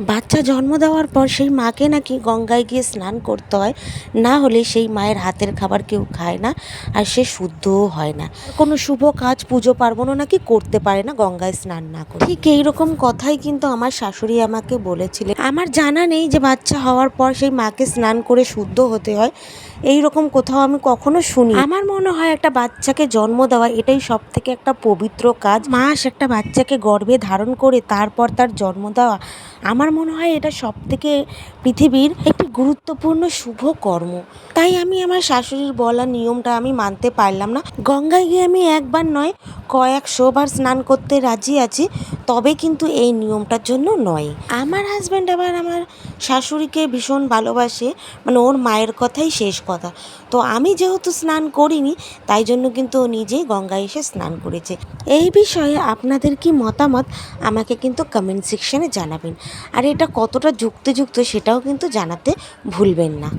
বাচ্চা জন্ম দেওয়ার পর সেই মাকে নাকি গঙ্গায় গিয়ে স্নান করতে হয়, না হলে সেই মায়ের হাতের খাবার কেউ খায় না, আর সে শুদ্ধও হয় না। কোনো শুভ কাজ পুজো পার্বণও নাকি করতে পারে না গঙ্গায় স্নান না করে। ঠিক এইরকম কথাই কিন্তু আমার শাশুড়ি আমাকে বলেছিলেন। আমার জানা নেই যে বাচ্চা হওয়ার পর সেই মাকে স্নান করে শুদ্ধ হতে হয়, এই রকম কোথাও আমি কখনো শুনি। আমার মনে হয় একটা বাচ্চাকে জন্ম দেওয়া এটাই সব থেকে একটা পবিত্র কাজ। মাস একটা বাচ্চাকে গর্ভে ধারণ করে তারপর তার জন্ম দেওয়া, আমার মনে হয় এটা সব থেকে পৃথিবীর একটি গুরুত্বপূর্ণ শুভ কর্ম। তাই আমি আমার শাশুড়ির বলা নিয়মটা আমি মানতে পারলাম না। গঙ্গায় গিয়ে আমি একবার নয় কয়েকশো বার স্নান করতে রাজি আছি, তবে কিন্তু এই নিয়মটার জন্য নয়। আমার হাজব্যান্ড আবার আমার শাশুড়িকে ভীষণ ভালোবাসে, মানে ওর মায়ের কথাই শেষ কথা। তো আমি যেহেতু স্নান করিনি, তাই জন্য কিন্তু ও নিজেই গঙ্গায় এসে স্নান করেছে। এই বিষয়ে আপনাদের কি মতামত আমাকে কিন্তু কমেন্ট সেকশনে জানাবেন, আর এটা কতটা যুক্তিযুক্ত সেটাও কিন্তু জানাতে ভুলবেন না।